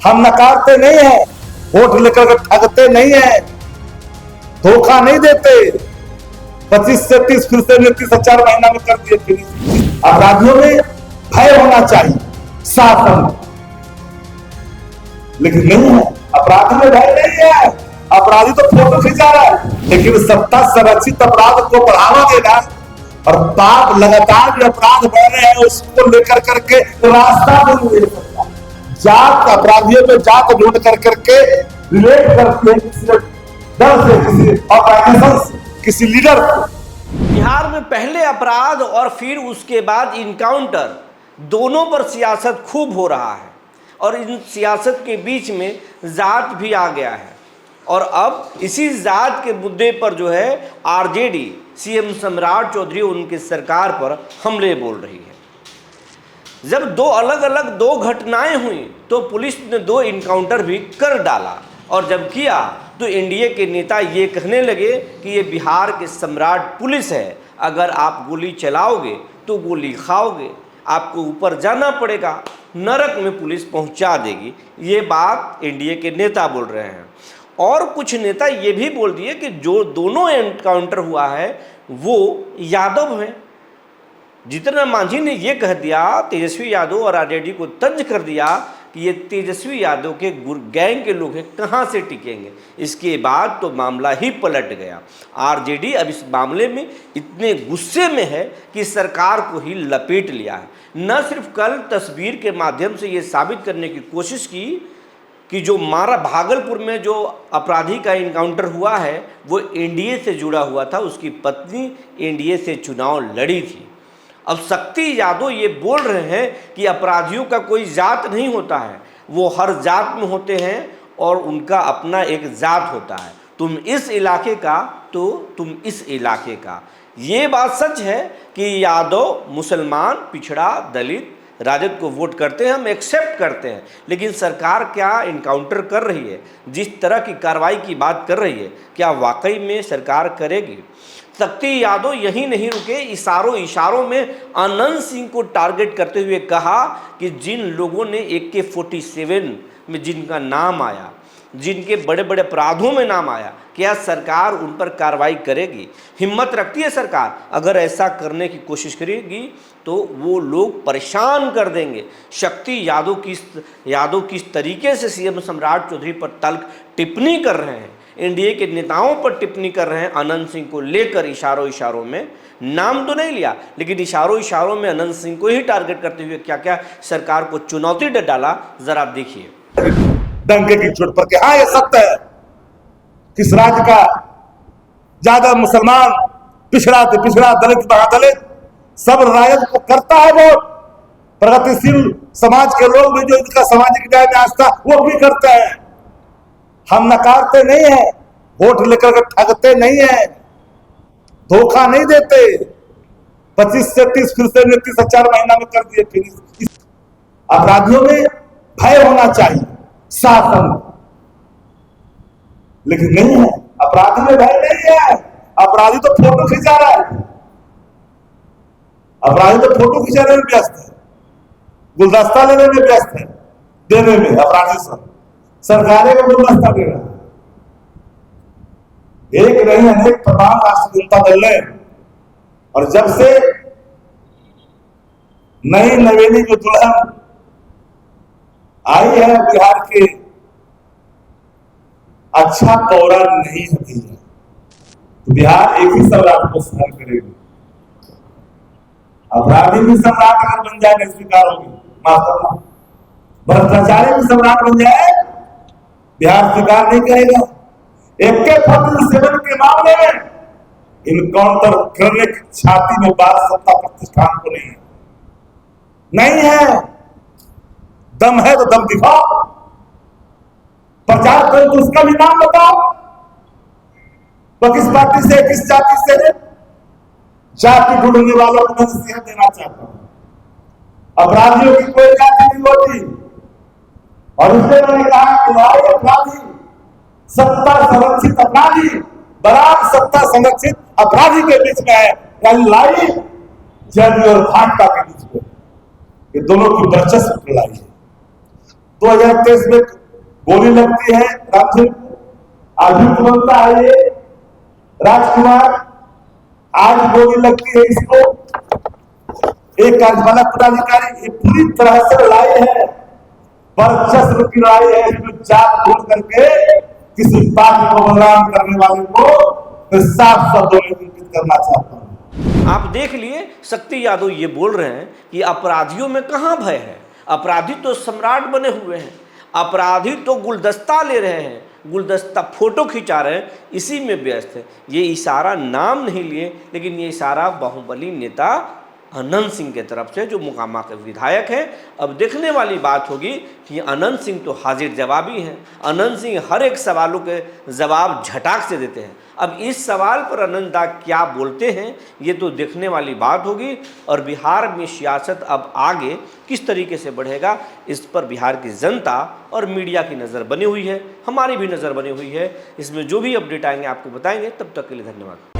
हम नकारते नहीं है, वोट लेकर के ठगते नहीं है, धोखा नहीं देते। 25 से 30 फिर से 4 महीना में कर दिए। फिर अपराधियों में भय होना चाहिए, शासन, लेकिन नहीं है। अपराधी में भय नहीं है, अपराधी तो फोटो खिंचा रहा है, लेकिन सत्ता संरक्षित अपराध को बढ़ावा देना और पाप लगातार जो अपराध बढ़ रहे हैं उसको लेकर करके रास्ता नहीं दे सकता। जात अपराधियों में जात ढूंढ कर करके रिलेट करते हैं किसी दल से, किसी ऑर्गेनाइजेशन से, किसी लीडर को। बिहार में पहले अपराध और फिर उसके बाद इनकाउंटर, दोनों पर सियासत खूब हो रहा है और इन सियासत के बीच में जात भी आ गया है। और अब इसी जात के मुद्दे पर जो है आरजेडी सीएम सम्राट चौधरी उनकी सरकार पर हमले बोल रही है। जब दो अलग अलग दो घटनाएं हुई तो पुलिस ने 2 इनकाउंटर भी कर डाला, और जब किया तो एनडीए के नेता ये कहने लगे कि ये बिहार के सम्राट पुलिस है, अगर आप गोली चलाओगे तो गोली खाओगे, आपको ऊपर जाना पड़ेगा, नरक में पुलिस पहुंचा देगी। ये बात एनडीए के नेता बोल रहे हैं। और कुछ नेता ये भी बोल दिए कि जो दोनों एनकाउंटर हुआ है वो यादव हैं। जितना मांझी ने ये कह दिया, तेजस्वी यादव और आरजेडी को तंज कर दिया कि ये तेजस्वी यादव के गैंग के लोग हैं, कहाँ से टिकेंगे। इसके बाद तो मामला ही पलट गया। आरजेडी अब इस मामले में इतने गुस्से में है कि सरकार को ही लपेट लिया है। न सिर्फ कल तस्वीर के माध्यम से ये साबित करने की कोशिश की कि जो मारा भागलपुर में जो अपराधी का इनकाउंटर हुआ है वो एनडीए से जुड़ा हुआ था, उसकी पत्नी एनडीए से चुनाव लड़ी थी। अब शक्ति यादव ये बोल रहे हैं कि अपराधियों का कोई जात नहीं होता है, वो हर जात में होते हैं और उनका अपना एक जात होता है। तुम इस इलाके का तो तुम इस इलाके का। ये बात सच है कि यादव मुसलमान, पिछड़ा, दलित, राजद को वोट करते हैं, हम एक्सेप्ट करते हैं, लेकिन सरकार क्या इनकाउंटर कर रही है, जिस तरह की कार्रवाई की बात कर रही है, क्या वाकई में सरकार करेगी? शक्ति यादव यही नहीं रुके, इशारों में आनंद सिंह को टारगेट करते हुए कहा कि जिन लोगों ने AK-47 में जिनका नाम आया, जिनके बड़े बड़े अपराधों में नाम आया, क्या सरकार उन पर कार्रवाई करेगी? हिम्मत रखती है सरकार? अगर ऐसा करने की कोशिश करेगी तो वो लोग परेशान कर देंगे। शक्ति यादव किस तरीके से सीएम सम्राट चौधरी पर तल्ख टिप्पणी कर रहे हैं, एनडीए के नेताओं पर टिप्पणी कर रहे हैं, आनंद सिंह को लेकर इशारों में, नाम तो नहीं लिया लेकिन इशारों में आनंद सिंह को ही टारगेट करते हुए क्या क्या सरकार को चुनौती डाला, जरा देखिए। डंके की चोट पर हाँ ये सत्य है, किस राज्य का ज्यादा मुसलमान, पिछड़ा दलित, महादलित, सब राजद को करता है वोट। प्रगतिशील समाज के लोग भी जो इनका सामाजिक न्याय में आस्था वो भी करते हैं। हम नकारते नहीं है, वोट लेकर के ठगते नहीं है, धोखा नहीं देते। 25 से 30 फिर से 4 महीना में कर दिए। फिर अपराधियों में भय होना चाहिए, शासन, लेकिन नहीं है। अपराधी में भय नहीं है, अपराधी तो फोटो खिंचा रहा है, अपराधी तो फोटो खिंचाने में व्यस्त है, गुलदस्ता लेने में व्यस्त है, देने में। अपराधी सब सरकारें को गुलदस्ता दे रहा है। एक नहीं अनेक तमाम राष्ट्रीय जनता दल ने, और जब से नई नवेली जो दुल्हन आई है बिहार के, अच्छा पौराण नहीं होती है, तो बिहार एक ही सम्राट को सहन करेगी। अपराधी भी सम्राट अगर बन जाए नहीं स्वीकार होगी, माफ, भ्रष्टाचारी भी सम्राट बन जाए बिहार स्वीकार नहीं करेगा। AK-47 के मामले में इनकाउंटर करने की छाती में बात सत्ता प्रतिष्ठान को नहीं है। दम है तो दम दिखाओ, प्रचार करो तो उसका भी नाम बताओ। तो किस पार्टी से, किस जाति से? जाति ढूंढने वालों को मैं नसीहत देना चाहता हूं, अपराधियों की कोई जाति नहीं होती। और इसलिए मैंने कहा कि भाई अपराधी, सत्ता संरक्षित अपराधी बराबर सत्ता संरक्षित अपराधी के बीच में है, यानी लाई जज और भाजपा के बीच में, ये दोनों की वर्चस्व लड़ाई है। 2023 में गोली लगती है रामसिंह को, अभियुक्त बनता है ये राजकुमार, आज गोली लगती है इसको। एक कार्यपालक पदाधिकारी, ये पूरी तरह से लड़ाई है, वर्चस्व की लड़ाई है। इसमें जात ढूंढ करके किसी पार्टी को बदनाम करने वाले को मैं साफ शब्दों में इंगित करना चाहता हूं। आप देख लिए शक्ति यादव ये बोल रहे हैं कि अपराधियों में कहाँ भय है, अपराधी तो सम्राट बने हुए हैं, अपराधी तो गुलदस्ता ले रहे हैं, गुलदस्ता फोटो खिंचा रहे हैं, इसी में व्यस्त है। ये इशारा नाम नहीं लिए, लेकिन ये इशारा बाहुबली नेता अनंत सिंह के तरफ से, जो मोकामा के विधायक हैं। अब देखने वाली बात होगी कि अनंत सिंह तो हाजिर जवाबी हैं, अनंत सिंह हर एक सवालों के जवाब झटाक से देते हैं। अब इस सवाल पर अनंत दा क्या बोलते हैं, ये तो देखने वाली बात होगी। और बिहार में सियासत अब आगे किस तरीके से बढ़ेगा, इस पर बिहार की जनता और मीडिया की नज़र बनी हुई है, हमारी भी नज़र बनी हुई है। इसमें जो भी अपडेट आएंगे आपको बताएंगे। तब तक के लिए धन्यवाद।